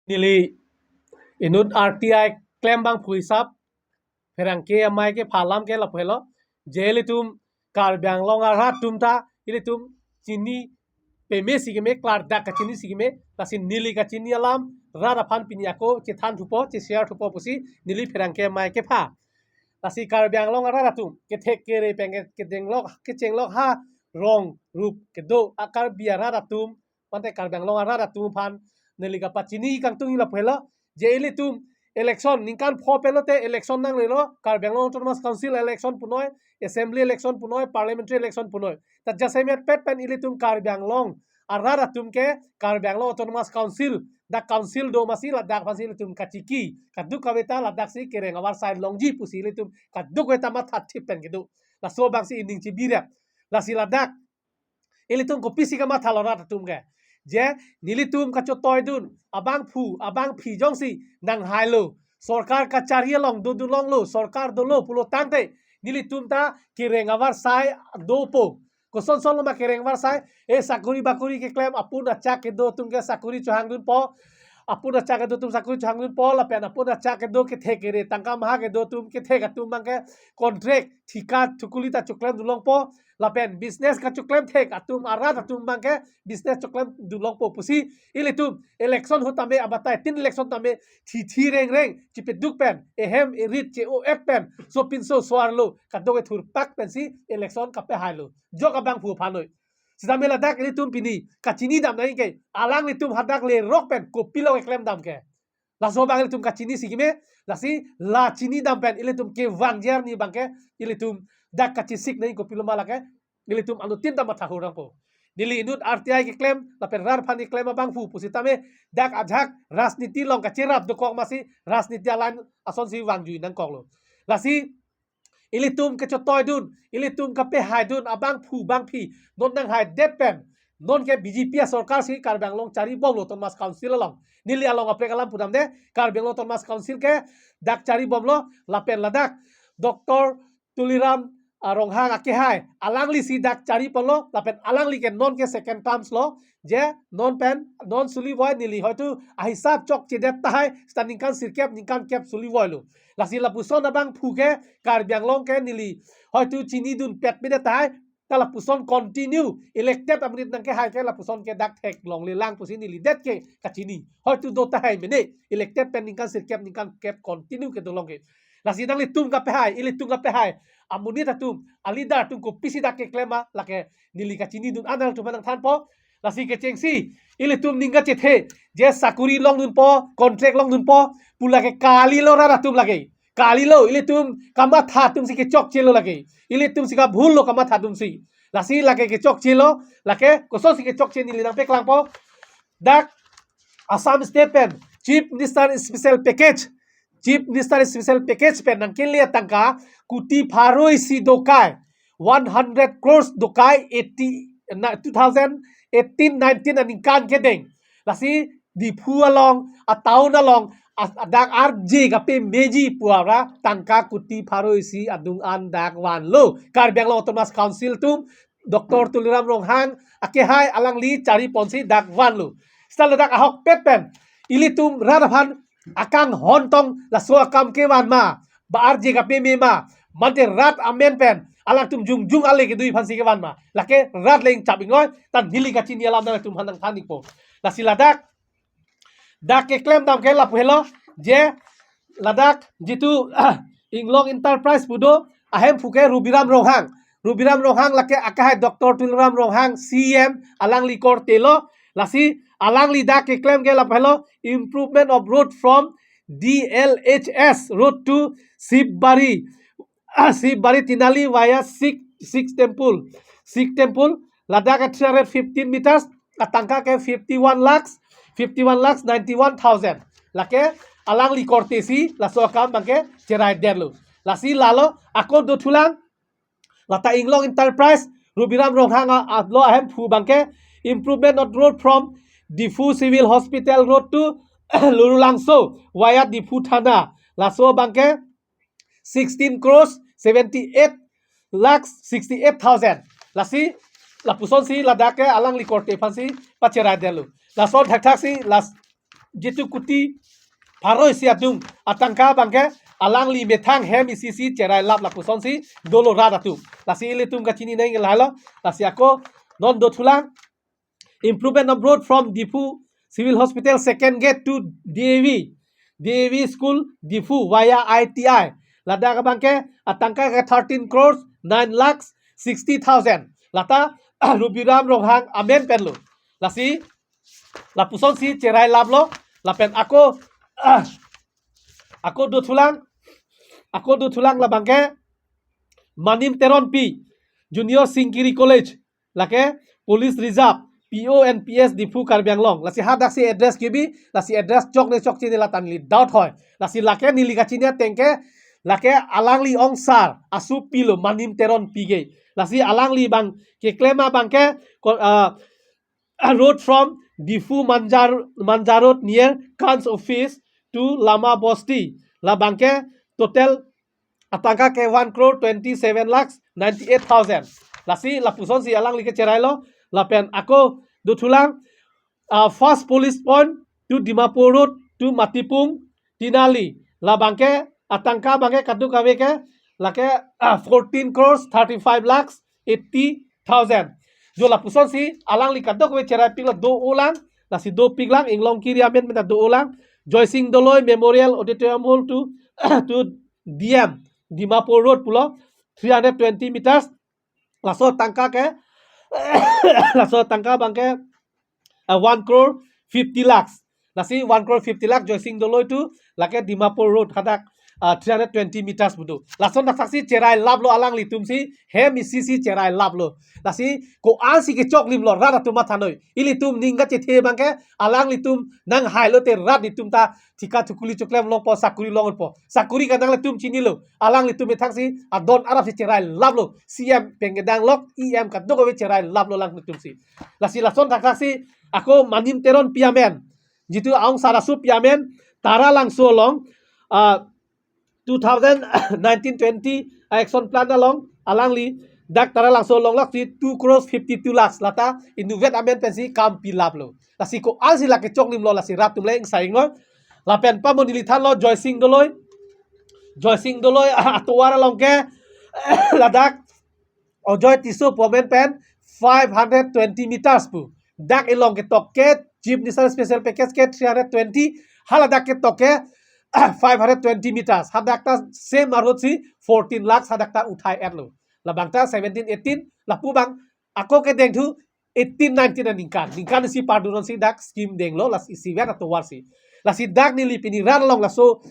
nili inut RTI claim bang phui sap ferang ke amai ke phalam ke laphelo jeli tum kar byang long ara tum ta ili tum chini peme sigime klar dak ka chini sigime tasin nili ka chini alam rara phan pinyako che than thupo che share thupo pusi nili ferang ke amai ke pha tasi kar byang long ara tum ke thek ke re peng ke denglok ke chenglok ha rong rup ke do akar biara tum pante kar byang long ara tum phan nili ka pachini kang tung laphelo jeli tum election ningkan pho pelote election nang lelo kar bengalong autonomous council election punoi assembly election punoi parliamentary election punoi ta jasemet pet pen ilitum kar bengalong arara tum ke kar bengalong autonomous council da council do masi la dak fasil tum kachiki kadu kaweta la dak si kereng awar side longji pusi ilitum kadu kweta ma that thip pen kedu la so bang si inding chi bira la si la dak ilitum ko pisi ka ma thalora tum ke je nilitum ka chotoy dun abang phu abang phi jong si nang hailo सरकार का चारिये लोंग दो लोंग लो सरकार दो लो पुलो तांते निली तुमता किरेंग अवर साय दो पो कोसन solo मा किरेंग अवर साय ए साकुरी बाकुरी के claim अपुन अच्छा के दो तुम के साकुरी चोहांग दुन पो अपुन अच्छा के दो तुम साकुरी चोहांग दुन पो लपेन अपुन अच्छा के दो के थे के रे तंका महा के दो तुम के थे का तुम मंगे कॉन्ट्रैक्ट ठिका ठुकुली ता चुक्लेम दुलोंग पो lapen business ka chuklem thek atum arat atum bangke business chuklem dulong po pusi ile tum election hotame abatai tin election tame thi reng reng chipe duk pen ehem erit che o ek pen so pin so swarlo kadoge thur pak pen si election kape hailo jok abang phu phanoi sidame ladak ile tum pini kachini dam nai ke alang ile tum hadak le rok pen kopilo eklem dam ke la so bang ile tum kachini sigime la si la chini dam pen ile tum ke wangjer ni bangke ile tum dak kachisik nai kopilo malake nili tum anu tinta matha hurang po nili inut RTI ke claim la pen rar phani claim bang fu pusitame dak ajak rasniti long ka cherap do kok masi rasniti alan ason si wangju nang kok lo la si ili tum ke chotoy dun ili tum ka pe hai dun abang fu bang phi non nang hai det pen non ke BJP sarkar si kar bang long chari bom lo tomas council long nili along apre kalam pudam de kar bang lo tomas council ke dak chari bom lo la pen ladak Dr. Tuliram Ronghang ake hai alangli si dak cari polo lapen alangli ke non ke second terms lo je non pen non suli void nili hoitu ahisab chok chedet tai standing kan sirkep ningkan kep suli void lo lasi lapuson abang phuke kar byang ke nili hoitu chini dun pet bide tai tala puson continue elected amrit nang ke hai ke lapuson ke dak thek long le lang pusi nili det ke kachini hoitu do tai mene elected pen ningkan sirkep ningkan kep continue ke dolong ke lasi dang li tum ka pe hai ili tum ka pe hai amuni tatum alida tum ko pisi dak ke klema lake nili ka chini dun anal tu manang than po lasi ke chengsi ili tum ninga che the je sakuri long dun po contract long dun po pula ke kali lo ra tum lage kali lo ili tum kama tha tum si ke chok chelo lage ili tum si ka bhul lo kama tha tum si lasi lage ke chok chelo lake koso si ke chok che nili nang pe klang po dak Assam State Pen Chief Minister Special Package Chief Minister Special Package pen nang kinlia tangka kuti pharoi si dokai 100 crores dokai 2018-19 aning kan kedeng lasi di phu along ataun along adak RJ kape meji puara tangka kuti pharoi si adung an dak wan lo kar bang lo autonomous council tum Dr. Tuliram Ronghang ake hai alang li cari ponsi dak wan lo stal dak ahok pet pen ilitum radaphan akang hontong la so akam ke wan ma ba RJ kape me ma mante rat amen pen alang tum jung ale ke dui phansi ke wan ma lake rat leng chapingoi tan hili ka chin yalam na tum hanang thanik po la siladak dak ke claim dam ke la phelo je ladak jitu inglong enterprise pudo ahem phuke Rubiram Ronghang lake akahai Dr. Tuliram Ronghang CM alang likor telo lasi alang li dak ke claim ke la phelo improvement of road from DLHS road to Sibari Tinali via Sikh Temple Ladakh at 315 meters Katangka ke 51 lakhs 91,000 lake alang li kortesi laso akam bangke cerai derlo lasi lalo akon do thulang lata inglong enterprise Rubiram Ronghang adlo ahem phu bangke improvement of road from Difu Civil Hospital road to Lurulangso via Difu Thana laso bangke 16 crores 78 lakhs 68,000 lasi lapuson si ladake alang li korte phansi pachera delu laso thak si las jitu kuti paroi siatung atangka bangke alang li methang hem isisi cerai lap la puson si dolo rada tu lasi ilitum kachini nai ngelalo lasi ako non do thulang improvement of road from Difu Civil Hospital second gate to DAV School Difu via ITI lada ka bangke atangka ke 13 crores 9 lakhs 60,000 lata Rubiram Ronghang amen penlo lasi la puson si cerai lap lo la pen ako do thulang la bangke manim teron pi junior singkiri college lake police reserve PONPS Difu Karbi Anglong lasi hadak si address kibi lasi address chok ne chok chini latan li doubt hoy lasi lake nili kachinia tengke lake alangli ongsar asu pilo manim teron pige lasi alangli bang ke klema bangke road from Difu Manjarot near Khan's office to Lama Bosti la bangke total atangka ke 1 crore 27 lakhs 98,000 lasi la puson si alang like cerai lo la pen ako do thulang first police point to Dimapur road to Matipung Tinali la bangke atangka bangke kadu kawe ke lake 14 crores 35 lakhs 80,000 jo la puson si alang li kadu kawe cerai pik la do ulang lasi do pik lang inglong kiri amen mena do ulang Joy Singh Doloi Memorial Auditorium Hall to DM Dimapur Road pulo 320 meters laso tangka ke laso tangka bangke 1 crore 50 lakhs lasi 1 crore 50 lakh Joy Singh Doloi to lake Dimapur Road hadak 320 meters budu lason nak saksi cerai lab lo alang li tumsi hem isisi cerai lab lo lasi ko ansi ke chok lim lo rada tuma thanoi ili tum ninga che the bangke alang li tum nang hai lo te rad ni tum ta thika thukuli choklem long po sakuri long po sakuri ka nang le tum chini lo alang li tum me thangsi adon arab si cerai lab lo CM pengedang lok EM ka dogo we cerai lab lo lang tum si lasi lason nak saksi ako manim teron piamen jitu aung sarasu piamen tara lang so long 2019-20 action plan along alangli dak tara langsung long lak 2 crores 52 lakhs lata innovate amen pensi kam pilap lo lasi ko alsi la ke choklim lo lasi rap tumle saing lo la pen pa monili than lo Joy Singh Doloi atwara long ke ladak ojoy tiso pomen pen 520 meters pu dak ilong ke toke jeep nissan special package ke 320 haladak ke toke 520 meters hadakta same marot si 14 lakhs hadakta uthai atlo labangta 17 18 lapu bang ako ke dengthu 18 19 ningkan si parduron si dak scheme denglo las isi vet to warsi lasi dak ni lipini ran long laso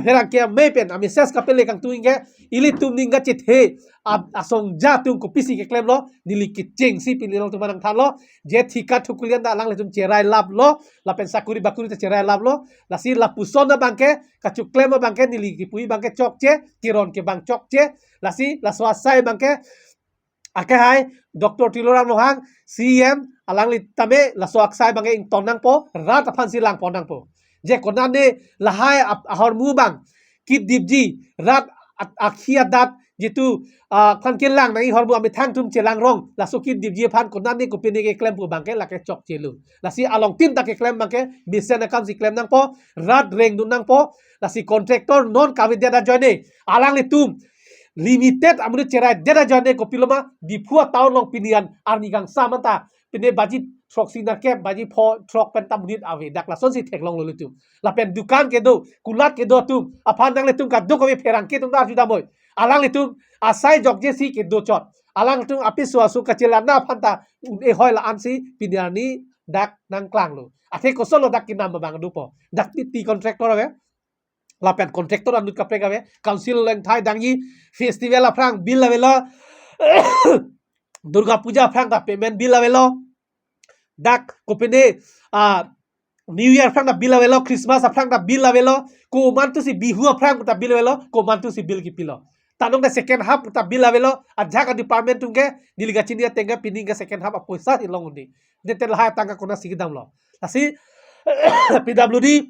herang ke mepen ami ses kapele kang tuinge ili tum ninga chit he asong ja tum ko pisi ke klem lo nili kiching si pililo tumanang than lo je thika thukulian da lang le tum cerai lab lo lapen sakuri bakuri te cerai lab lo lasi lapuson na bangke kachu klem bangke nili kipui bangke chokche kiron ke bang chokche lasi laswasai bangke ake hai Dr. Tiloram Lohang CM alang li tame laswaksai bangke ing tonang po rat aphan si lang ponang po je konan ne lahai ahor mu bang kit dipji rat akhia dat jitu khan ke lang nai horbu ami thang tum chelang rong la sukit dipji phan konan ne ko pini ke klem pu bangke la ke chok chelu la si along tin ta ke klem bangke mission akam si klem nang po rat reng dun nang po la si contractor non kavidya da joine alang le tum limited amru cerai deda joine ko piloma dipua taun long pinian arni gang samanta pine baji trok sina ke baji pho trok pen tam unit ave dak la son si thek long lo tu la pen dukan ke do kulat ke do tu aphan dang le tum ka do ko ferang ke tum da juda moi alang le tum asai jok je si ke do chot alang tum api suasu kachela na phanta e hoi la ansi piniani dak nang klang lo athe ko solo dak kinam bang du po dak ti contractor ave la pen contractor anut ka prega ve council leng thai dangi festival aprang bill la velo Durga Puja aprang ta payment bill la velo dak kopene New Year aprang ta bill la velo Christmas aprang ta bill la velo ko mantu si bihu aprang ta bill la velo ko mantu si bill ki pilo tanong da second half ta bill la velo adha ka department tungke niliga chinia tenga pininga second half apoisa ilong undi detel ha tanga kona sigidam lo asi PWD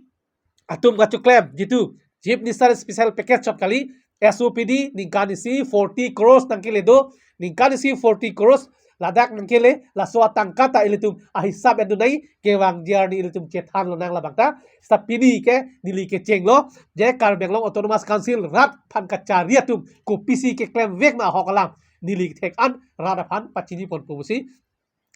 atum ka chuklem jitu jeep nissan special package chot kali SOPD ningkani si 40 crores tangki ledo ningkani si 40 crores ladak nang kele la so tangkata ilitum ahisab endunai kewang jarni ilitum cethan lo nang labangta sapini ke nili ke cenglo je Karbenglong Autonomous Council rat phan kachariatum ko pisi ke klem vek ma hokalang nili tek an rada phan pachini pon pusi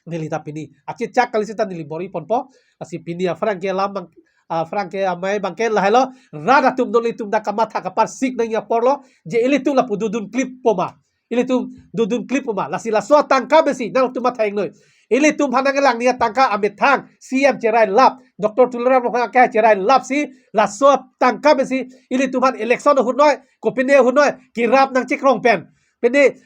nili tapini achi chak kalisita nili bori ponpo asi pini afrang ke lam Frank ke amai bangke lahelo rada tum doli tum da kamatha kapar sik nang ya porlo je ilitum la pududun clip poma ilitum dudun clip poma la sila so tangka besi nang tum mathai ngoi ilitum phanang lang nia tangka amit thang CM cherai lap Dr Tulram lokha ka cherai lap si la so tangka besi ilitum han election hunoi ko pine hunoi kirap nang chikrong pen pine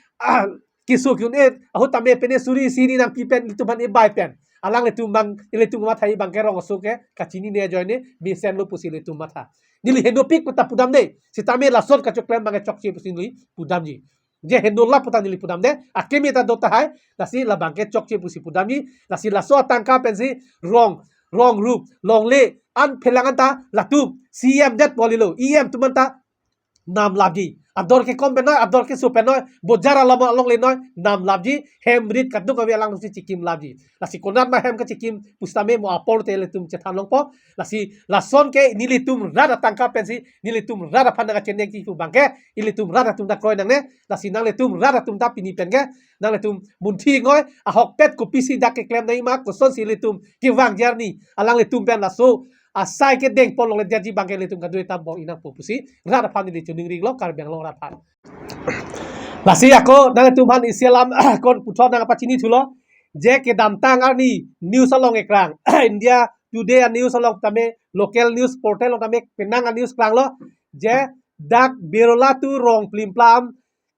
kisu kyun e ahu tame pine suri sini nang pipen ilitum han e bai pen alang le tumbang ile tumma thai bangke rong suke kachini ne joine mi sen lu pusi le tumma tha nili hendo pik puta pudam de sitame la sot ka choklem bange chokchi pusi nili pudam ji je hendo la puta nili pudam de akemi ta dota hai lasi la bangke chokchi pusi pudam ji lasi la so tangka pensi wrong rup long le an phelangan ta latum CM det bolilo EM tumanta nam labji ador ke kom benoi ador ke su penoi bojara lama along le noi nam labji hemrit kaduk awi alang si chikim labji lasi konat ma hem ka chikim pustame mo apor te le tum chethan long po lasi lason ke nili tum rada tangka pensi nili tum rada phanda chenne ki fu bangke ili tum rada tum da kroi nang ne lasi nang le tum rada tum ta pini penge nang le tum munthi ngoi a hok pet ko pisi dak ke klem nai ma ko son si le tum ki wang jarni alang le tum pen laso asai ke deng pon long le jaji bangke le tum kadui tam bo inang po pusi rada phani le chuning ring lo Karbenglong rada phan lasi ako nang tum han isialam kon puthon nang pachini thulo je ke dam tang arni news along ekrang India Today news along tame local news portal tame penang news krang lo je dak berola tu rong plim plam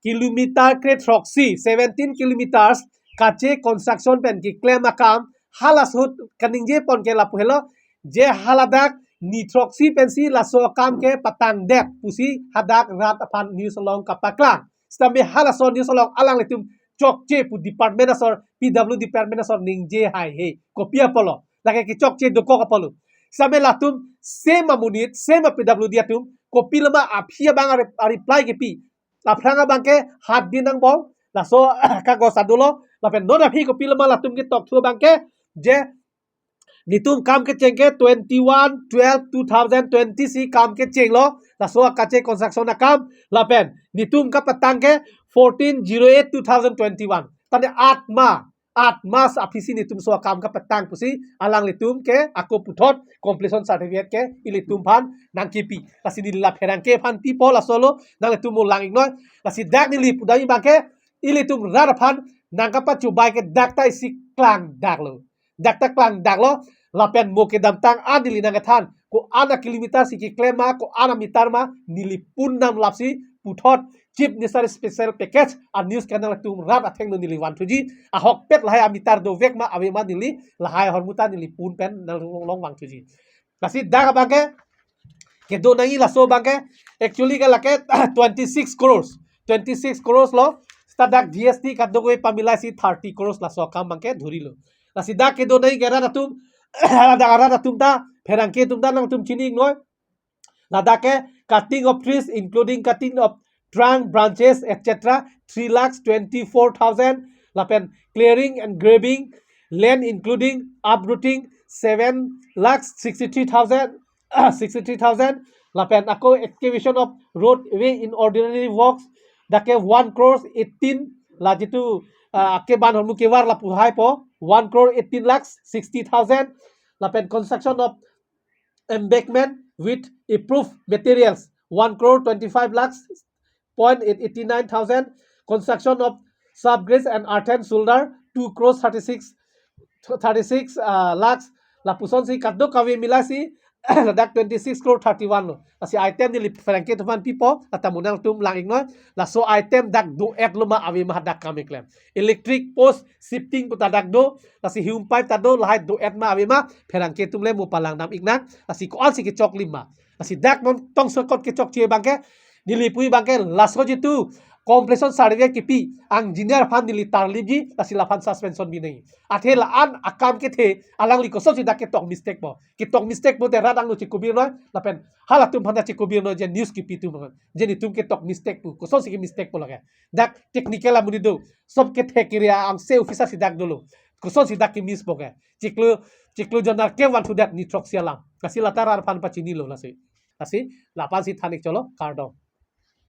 kilometer kret roxy 17 kilometers kache construction pen ki claim akam halasut kaningje pon ke lapu helo je haladak nitroxy pensi laso kam ke patang dep pusi hadak rat apan news along kapaklang stambe halaso news along alang letum chokche pu department asor PW department asor ningje hai he kopia polo lage ki chokche doko kapolo stambe latum same amunit same PW diatum kopi lama aphia bang reply ke pi apranga bangke hat dinang bol laso kagos adulo lapen nona phi kopi lama latum ki tok thu bangke je nitum kam ke chengke 21/12/2020 si kam ke chenglo la so kache construction na kam lapen nitum ka patang ke 14/08/2021 tane 8 mas afisi nitum so kam ka patang pusi alang litum ke ako puthot completion certificate ke ilitum phan nang kipi lasini la pherang ke phan people asolo nang litum lang ignoi lasi dak ni li pudai bangke ilitum rada phan nang ka pachu bai ke dak tai si klang dak lo dakta klang daklo lapen mo ke damtang adili nang than ko ana kilometer si ki klema ko ana mitar ma nilipun nam lapsi puthot chief minister special package a news channel tum rat atheng no nili 1 a hok pet lahai amitar do vek ma awe ma nili lahai hormuta nili pun pen nang long 1 kasi daga bangke ke do nai la so bangke actually ke lake 26 crores lo stadak GST kadogoi pamilai si 30 crores la so kam bangke dhurilo lasi dak ke do nai gera datum ada datum ta pherangke tum da nang tum chini ngoi ladake cutting of trees including cutting of trunk branches etc 3,24,000 lapen clearing and grading land including uprooting 7,63,000 lapen ako excavation of roadway in ordinary works dake 1,18,00,000 la jitu ke ban hormu kewar la puhai po 1,18,60,000 lapen construction of embankment with improved materials 1,25,89,000 construction of subgrades and earthen shoulder 2,36 lakhs la puson si kaddo kawi milasi dak 26,31 lo asi item ni lip franke to fan pipo atamunang tum lang ingno la so item dak do ek luma awi ma dak kameklem electric post shifting puta dak do asi hum pipe ta do lahai do et ma awi ma franke tum le mu palang nam igna asi ko al si ke chok lima asi dak non tong sokot ke chok che bangke nilipui bangke laso jitu completion certificate ki pi engineer fan dili tarlim ji asila fan suspension bi nei athe la an akam ke the alang li ko so si dak ke tok mistake bo te radang lu chikubir no la pen hala tum phanda chikubir no je news ki pi tum je ni tum ke tok mistake pu ko so si ki mistake po lage dak technical amuni do sob ke the kiria ang se officer si dak dolo ko so si dak ki miss bo ke chiklu jonar ke wan to that ni trok sialam kasila tarar fan pa chini lo la se asi la pan si thanik cholo kardom